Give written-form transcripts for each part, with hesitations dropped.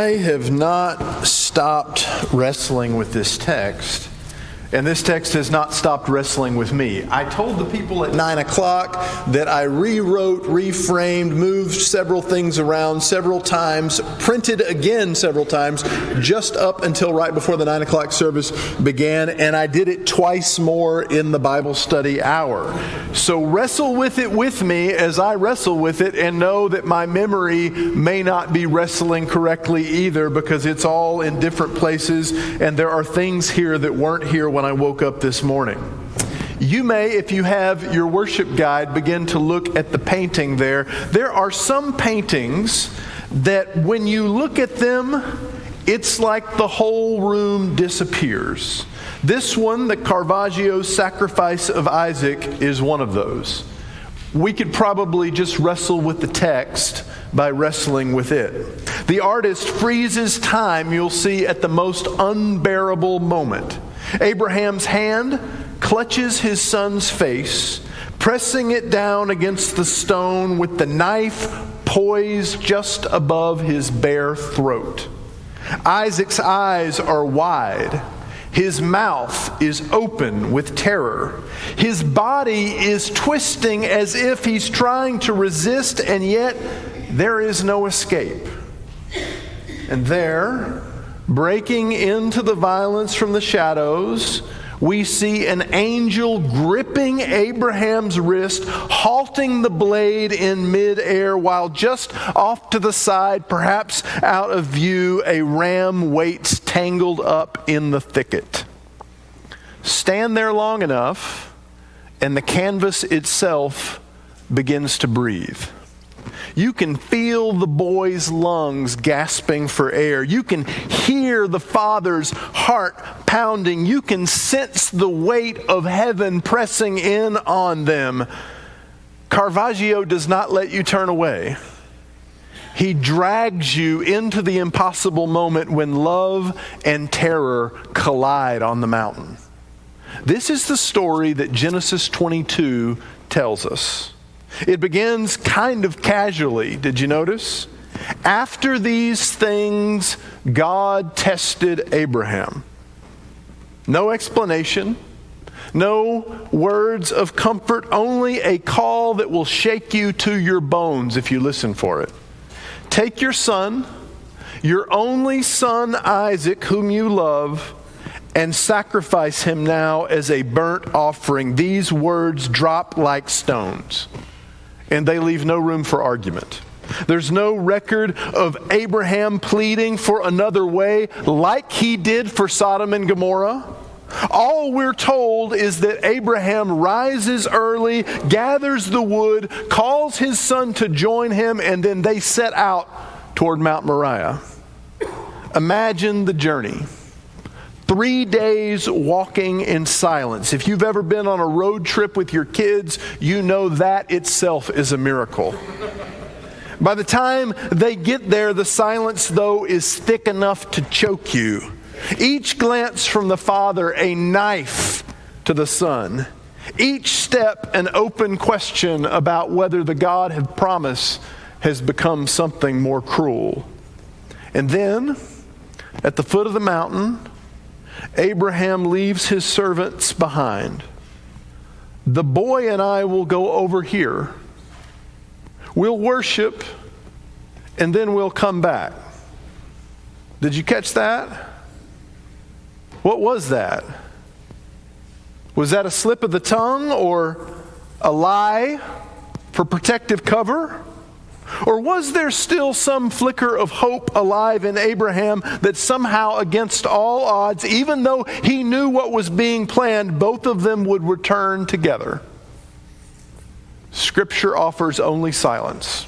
I have not stopped wrestling with this text, and this text has not stopped wrestling with me. I told the people at 9 o'clock that I rewrote, reframed, moved several things around several times, printed again several times, just up until right before the 9 o'clock service began, and I did it twice more in the Bible study hour. So wrestle with it with me as I wrestle with it, and know that my memory may not be wrestling correctly either, because it's all in different places, and there are things here that weren't here when I woke up this morning. You may, if you have your worship guide, begin to look at the painting there. There are some paintings that when you look at them, it's like the whole room disappears. This one, the Caravaggio's Sacrifice of Isaac, is one of those. We could probably just wrestle with the text by wrestling with it. The artist freezes time, you'll see, at the most unbearable moment. Abraham's hand clutches his son's face, pressing it down against the stone with the knife poised just above his bare throat. Isaac's eyes are wide. His mouth is open with terror. His body is twisting as if he's trying to resist, and yet there is no escape. And there, breaking into the violence from the shadows, we see an angel gripping Abraham's wrist, halting the blade in midair, while just off to the side, perhaps out of view, a ram waits tangled up in the thicket. Stand there long enough, and the canvas itself begins to breathe. You can feel the boy's lungs gasping for air. You can hear the father's heart pounding. You can sense the weight of heaven pressing in on them. Caravaggio does not let you turn away. He drags you into the impossible moment when love and terror collide on the mountain. This is the story that Genesis 22 tells us. It begins kind of casually. Did you notice? After these things, God tested Abraham. No explanation, no words of comfort, only a call that will shake you to your bones if you listen for it. Take your son, your only son Isaac, whom you love, and sacrifice him now as a burnt offering. These words drop like stones, and they leave no room for argument. There's no record of Abraham pleading for another way like he did for Sodom and Gomorrah. All we're told is that Abraham rises early, gathers the wood, calls his son to join him, and then they set out toward Mount Moriah. Imagine the journey. 3 days walking in silence. If you've ever been on a road trip with your kids, you know that itself is a miracle. By the time they get there, the silence, though, is thick enough to choke you. Each glance from the father, a knife to the son. Each step, an open question about whether the God had promised has become something more cruel. And then, at the foot of the mountain, Abraham leaves his servants behind. The boy and I will go over here. We'll worship, and then we'll come back. Did you catch that? What was that? Was that a slip of the tongue or a lie for protective cover? Or was there still some flicker of hope alive in Abraham that somehow, against all odds, even though he knew what was being planned, both of them would return together? Scripture offers only silence.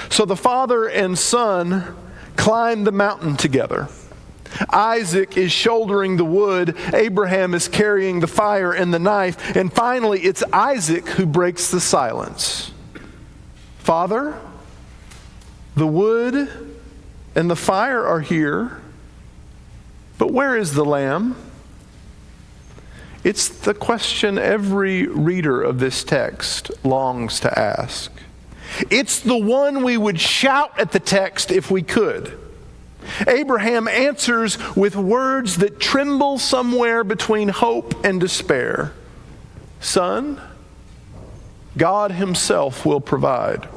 So the father and son climb the mountain together. Isaac is shouldering the wood. Abraham is carrying the fire and the knife. And finally, it's Isaac who breaks the silence. Father, the wood and the fire are here, but where is the lamb? It's the question every reader of this text longs to ask. It's the one we would shout at the text if we could. Abraham answers with words that tremble somewhere between hope and despair. Son, God himself will provide.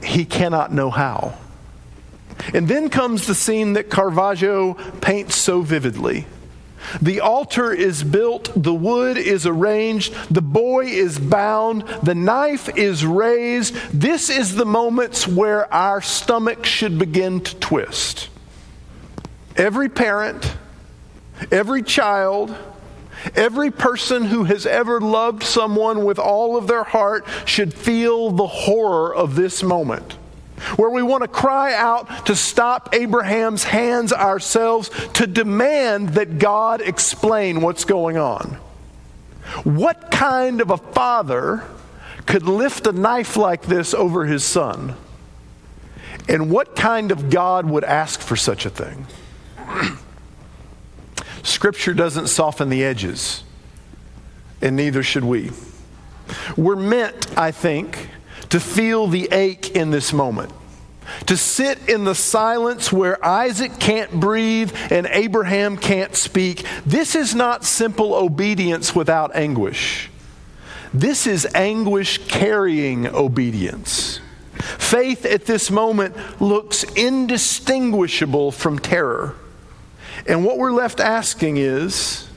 He cannot know how. And then comes the scene that Caravaggio paints so vividly. The altar is built, the wood is arranged, the boy is bound, the knife is raised. This is the moments where our stomach should begin to twist. Every parent, every child, every person who has ever loved someone with all of their heart should feel the horror of this moment, where we want to cry out to stop Abraham's hands ourselves, to demand that God explain what's going on. What kind of a father could lift a knife like this over his son? And what kind of God would ask for such a thing? Scripture doesn't soften the edges, and neither should we. We're meant, I think, to feel the ache in this moment, to sit in the silence where Isaac can't breathe and Abraham can't speak. This is not simple obedience without anguish. This is anguish carrying obedience. Faith at this moment looks indistinguishable from terror. And what we're left asking is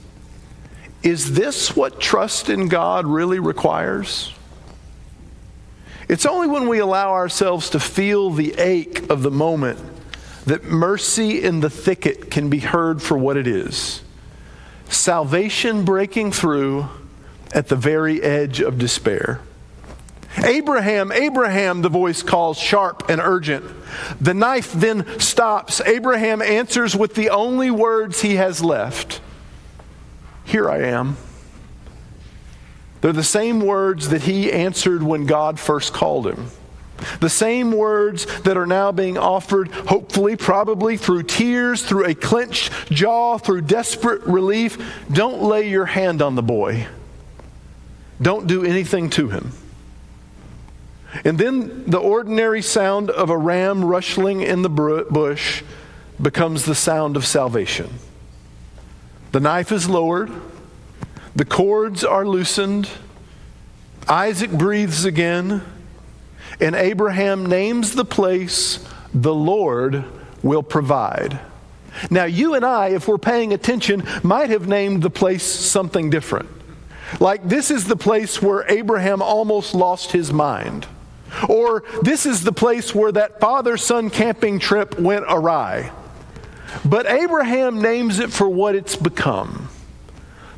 this what trust in God really requires? It's only when we allow ourselves to feel the ache of the moment that mercy in the thicket can be heard for what it is. Salvation breaking through at the very edge of despair. Abraham, Abraham, the voice calls, sharp and urgent. The knife then stops. Abraham answers with the only words he has left. Here I am. They're the same words that he answered when God first called him. The same words that are now being offered, hopefully, probably through tears, through a clenched jaw, through desperate relief. Don't lay your hand on the boy. Don't do anything to him. And then the ordinary sound of a ram rustling in the bush becomes the sound of salvation. The knife is lowered. The cords are loosened. Isaac breathes again. And Abraham names the place, the Lord will provide. Now, you and I, if we're paying attention, might have named the place something different. Like, this is the place where Abraham almost lost his mind. Or, this is the place where that father-son camping trip went awry. But Abraham names it for what it's become.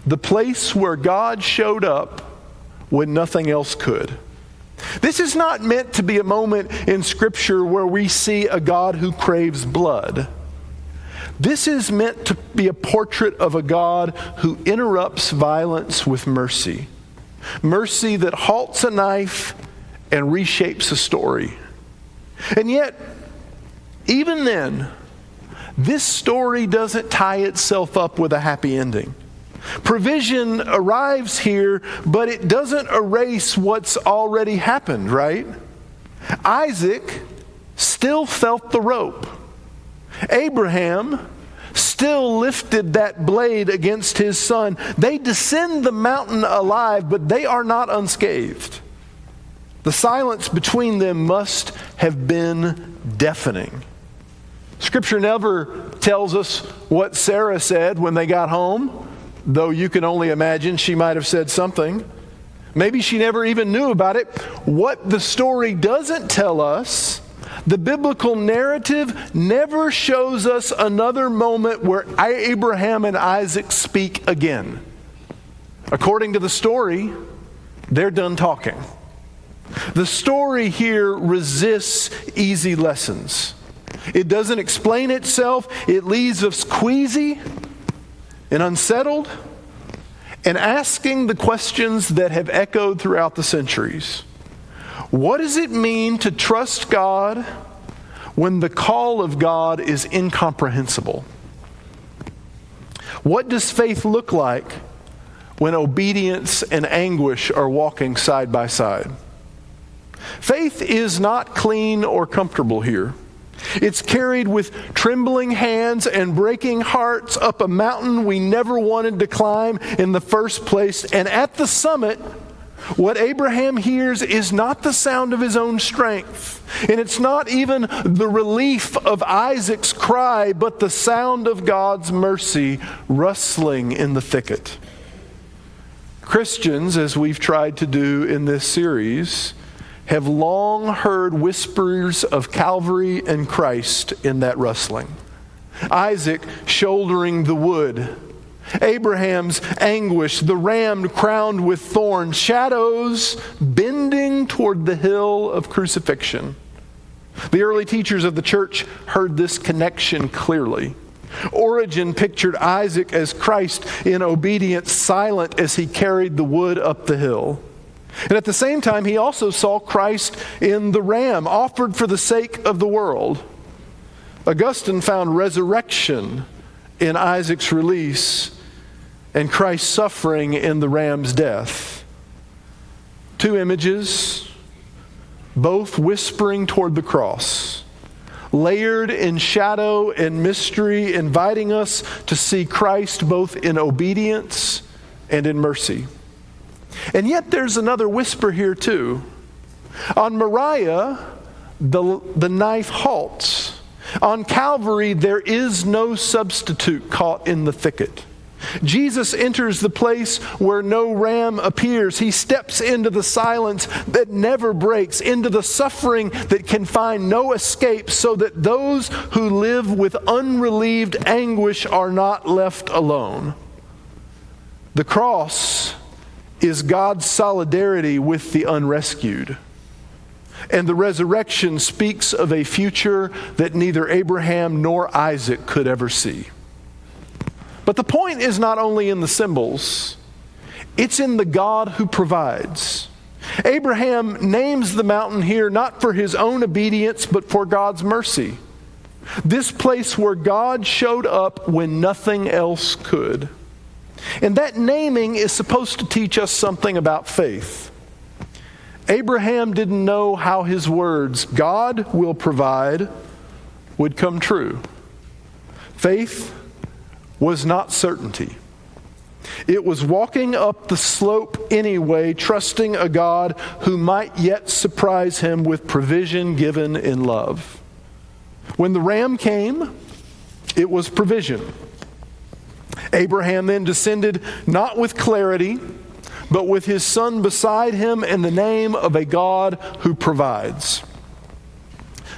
The place where God showed up when nothing else could. This is not meant to be a moment in Scripture where we see a God who craves blood. This is meant to be a portrait of a God who interrupts violence with mercy. Mercy that halts a knife and reshapes a story. And yet, even then, this story doesn't tie itself up with a happy ending. Provision arrives here, but it doesn't erase what's already happened, right? Isaac still felt the rope. Abraham still lifted that blade against his son. They descend the mountain alive, but they are not unscathed. The silence between them must have been deafening. Scripture never tells us what Sarah said when they got home, though you can only imagine she might have said something. Maybe she never even knew about it. What the story doesn't tell us, the biblical narrative never shows us another moment where Abraham and Isaac speak again. According to the story, they're done talking. The story here resists easy lessons. It doesn't explain itself. It leaves us queasy and unsettled and asking the questions that have echoed throughout the centuries. What does it mean to trust God when the call of God is incomprehensible? What does faith look like when obedience and anguish are walking side by side? Faith is not clean or comfortable here. It's carried with trembling hands and breaking hearts up a mountain we never wanted to climb in the first place. And at the summit, what Abraham hears is not the sound of his own strength. And it's not even the relief of Isaac's cry, but the sound of God's mercy rustling in the thicket. Christians, as we've tried to do in this series, have long heard whispers of Calvary and Christ in that rustling. Isaac shouldering the wood, Abraham's anguish, the ram crowned with thorns, shadows bending toward the hill of crucifixion. The early teachers of the church heard this connection clearly. Origen pictured Isaac as Christ in obedience, silent as he carried the wood up the hill. And at the same time, he also saw Christ in the ram, offered for the sake of the world. Augustine found resurrection in Isaac's release and Christ's suffering in the ram's death. Two images, both whispering toward the cross, layered in shadow and mystery, inviting us to see Christ both in obedience and in mercy. And yet there's another whisper here too. On Moriah, the knife halts. On Calvary, there is no substitute caught in the thicket. Jesus enters the place where no ram appears. He steps into the silence that never breaks, into the suffering that can find no escape, so that those who live with unrelieved anguish are not left alone. The cross is God's solidarity with the unrescued. And the resurrection speaks of a future that neither Abraham nor Isaac could ever see. But the point is not only in the symbols, it's in the God who provides. Abraham names the mountain here not for his own obedience, but for God's mercy. This place where God showed up when nothing else could. And that naming is supposed to teach us something about faith. Abraham didn't know how his words, God will provide, would come true. Faith was not certainty. It was walking up the slope anyway, trusting a God who might yet surprise him with provision given in love. When the ram came, it was provision. Abraham then descended not with clarity, but with his son beside him in the name of a God who provides.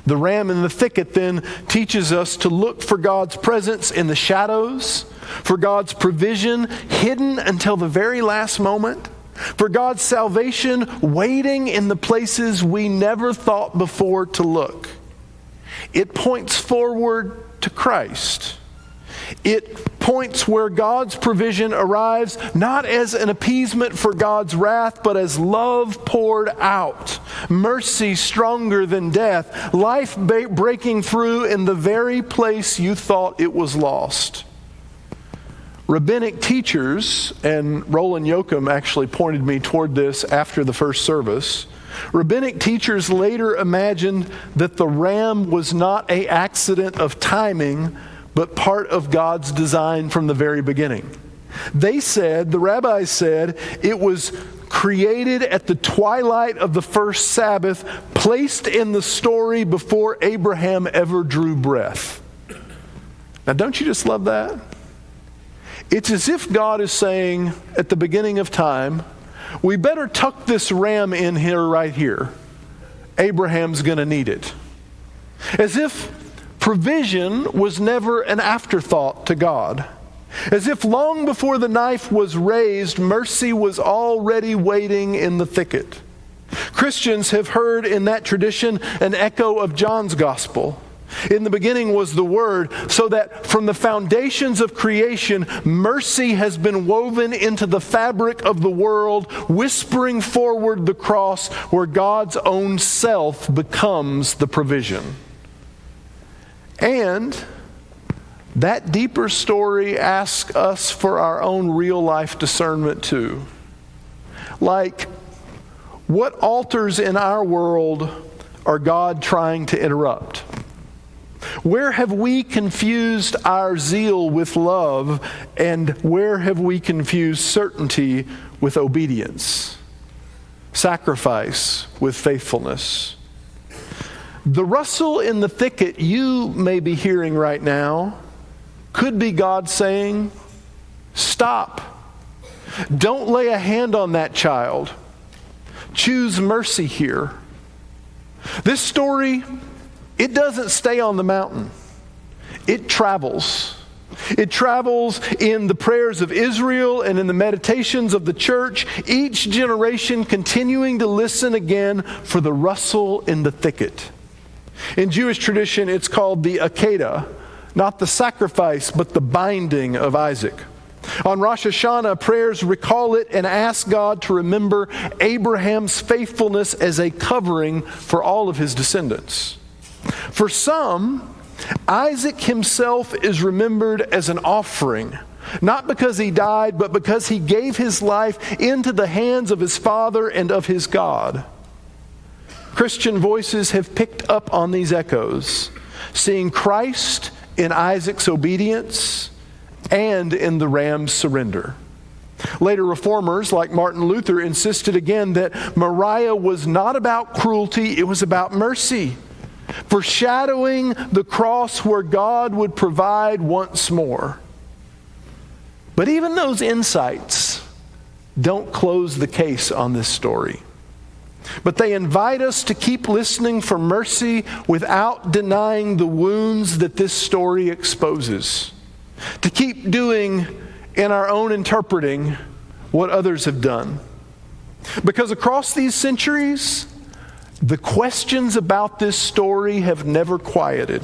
The ram in the thicket then teaches us to look for God's presence in the shadows, for God's provision hidden until the very last moment, for God's salvation waiting in the places we never thought before to look. It points forward to Christ. It points where God's provision arrives not as an appeasement for God's wrath, but as love poured out, mercy stronger than death, life breaking through in the very place you thought it was lost. Rabbinic teachers, and Roland Yoakum actually pointed me toward this after the first service, rabbinic teachers later imagined that the ram was not an accident of timing, but part of God's design from the very beginning. The rabbis said, it was created at the twilight of the first Sabbath, placed in the story before Abraham ever drew breath. Now, don't you just love that? It's as if God is saying at the beginning of time, we better tuck this ram in here right here. Abraham's going to need it. As if provision was never an afterthought to God. As if long before the knife was raised, mercy was already waiting in the thicket. Christians have heard in that tradition an echo of John's gospel. In the beginning was the Word, so that from the foundations of creation, mercy has been woven into the fabric of the world, whispering forward the cross where God's own self becomes the provision. And that deeper story asks us for our own real life discernment too. Like, what altars in our world are God trying to interrupt? Where have we confused our zeal with love, and where have we confused certainty with obedience? Sacrifice with faithfulness? The rustle in the thicket you may be hearing right now could be God saying, stop. Don't lay a hand on that child. Choose mercy here. This story, it doesn't stay on the mountain. It travels. It travels in the prayers of Israel and in the meditations of the church, each generation continuing to listen again for the rustle in the thicket. In Jewish tradition, it's called the Akedah, not the sacrifice, but the binding of Isaac. On Rosh Hashanah, prayers recall it and ask God to remember Abraham's faithfulness as a covering for all of his descendants. For some, Isaac himself is remembered as an offering, not because he died, but because he gave his life into the hands of his father and of his God. Christian voices have picked up on these echoes, seeing Christ in Isaac's obedience and in the ram's surrender. Later reformers like Martin Luther insisted again that Moriah was not about cruelty, it was about mercy, foreshadowing the cross where God would provide once more. But even those insights don't close the case on this story. But they invite us to keep listening for mercy without denying the wounds that this story exposes. To keep doing in our own interpreting what others have done. Because across these centuries, the questions about this story have never quieted.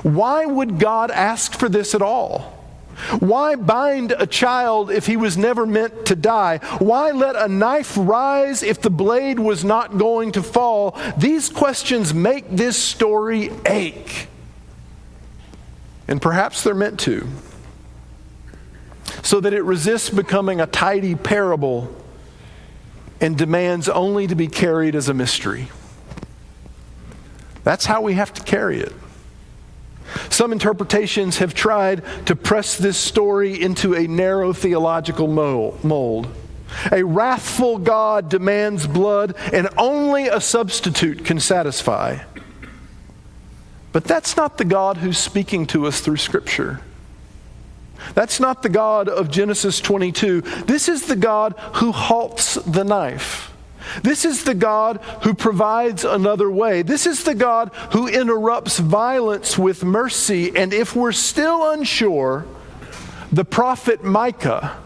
Why would God ask for this at all? Why bind a child if he was never meant to die? Why let a knife rise if the blade was not going to fall? These questions make this story ache. And perhaps they're meant to, so that it resists becoming a tidy parable and demands only to be carried as a mystery. That's how we have to carry it. Some interpretations have tried to press this story into a narrow theological mold. A wrathful God demands blood, and only a substitute can satisfy. But that's not the God who's speaking to us through Scripture. That's not the God of Genesis 22. This is the God who halts the knife. This is the God who provides another way. This is the God who interrupts violence with mercy. And if we're still unsure, the prophet Micah,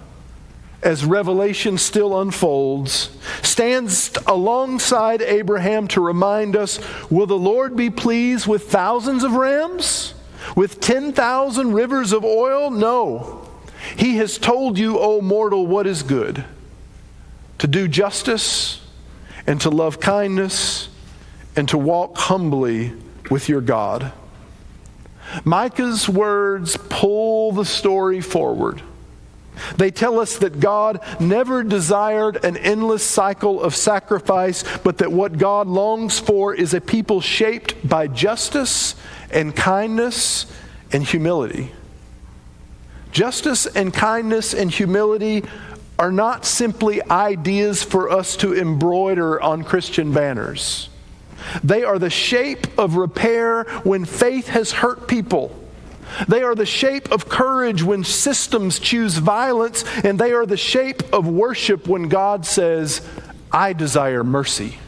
as Revelation still unfolds, stands alongside Abraham to remind us, will the Lord be pleased with thousands of rams? With 10,000 rivers of oil? No. He has told you, O mortal, what is good. To do justice, and to love kindness, and to walk humbly with your God. Micah's words pull the story forward. They tell us that God never desired an endless cycle of sacrifice, but that what God longs for is a people shaped by justice and kindness and humility. Justice and kindness and humility are not simply ideas for us to embroider on Christian banners. They are the shape of repair when faith has hurt people. They are the shape of courage when systems choose violence, and they are the shape of worship when God says, I desire mercy.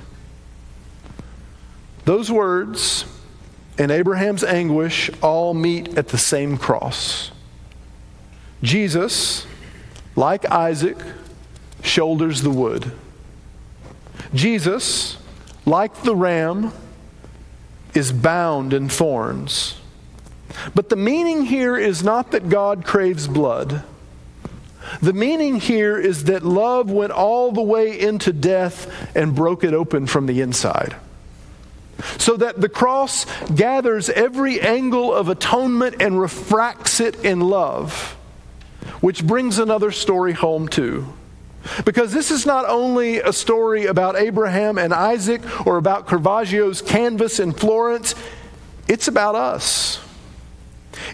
Those words and Abraham's anguish all meet at the same cross. Jesus, like Isaac, shoulders the wood. Jesus, like the ram, is bound in thorns. But the meaning here is not that God craves blood. The meaning here is that love went all the way into death and broke it open from the inside. So that the cross gathers every angle of atonement and refracts it in love. Which brings another story home too. Because this is not only a story about Abraham and Isaac or about Caravaggio's canvas in Florence. It's about us.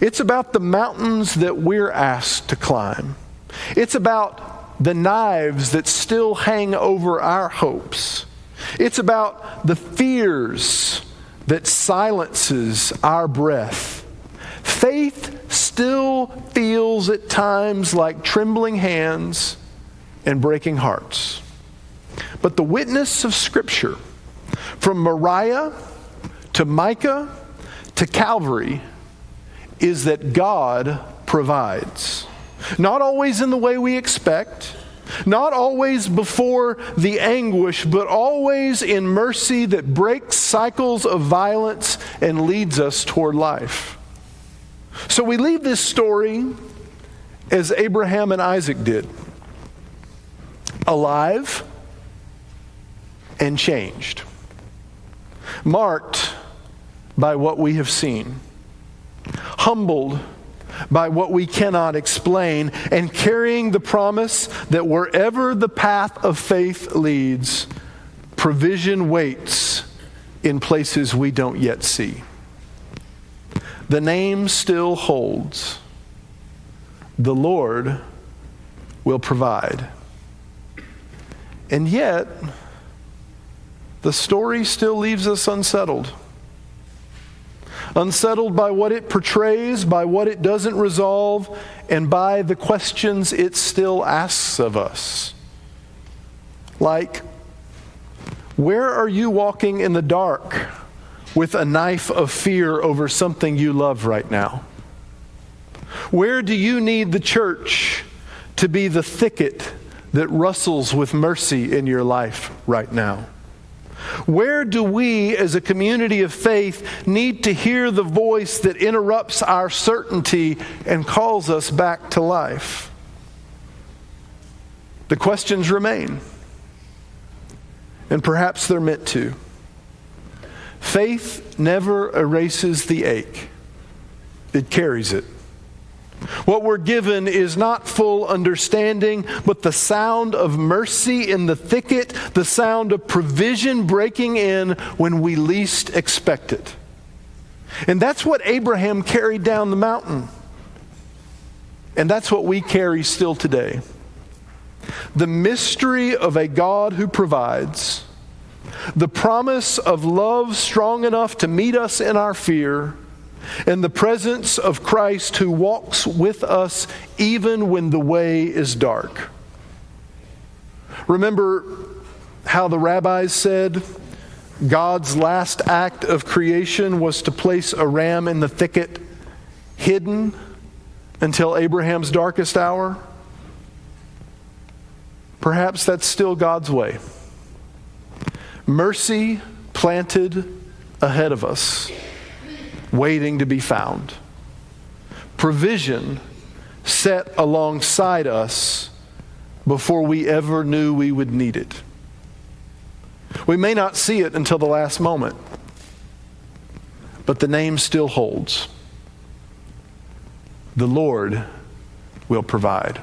It's about the mountains that we're asked to climb. It's about the knives that still hang over our hopes. It's about the fears that silences our breath. Faith still feels at times like trembling hands and breaking hearts. But the witness of Scripture, from Moriah to Micah to Calvary, is that God provides. Not always in the way we expect, not always before the anguish, but always in mercy that breaks cycles of violence and leads us toward life. So we leave this story as Abraham and Isaac did, alive and changed, marked by what we have seen, humbled by what we cannot explain, and carrying the promise that wherever the path of faith leads, provision waits in places we don't yet see. The name still holds. The Lord will provide. And yet, the story still leaves us unsettled. Unsettled by what it portrays, by what it doesn't resolve, and by the questions it still asks of us. Like, where are you walking in the dark with a knife of fear over something you love right now? Where do you need the church to be the thicket that rustles with mercy in your life right now? Where do we, as a community of faith, need to hear the voice that interrupts our certainty and calls us back to life? The questions remain, and perhaps they're meant to. Faith never erases the ache. It carries it. What we're given is not full understanding, but the sound of mercy in the thicket, the sound of provision breaking in when we least expect it. And that's what Abraham carried down the mountain. And that's what we carry still today. The mystery of a God who provides, the promise of love strong enough to meet us in our fear, and the presence of Christ who walks with us even when the way is dark. Remember how the rabbis said God's last act of creation was to place a ram in the thicket, hidden until Abraham's darkest hour? Perhaps that's still God's way. Mercy planted ahead of us, waiting to be found. Provision set alongside us before we ever knew we would need it. We may not see it until the last moment, but the name still holds. The Lord will provide.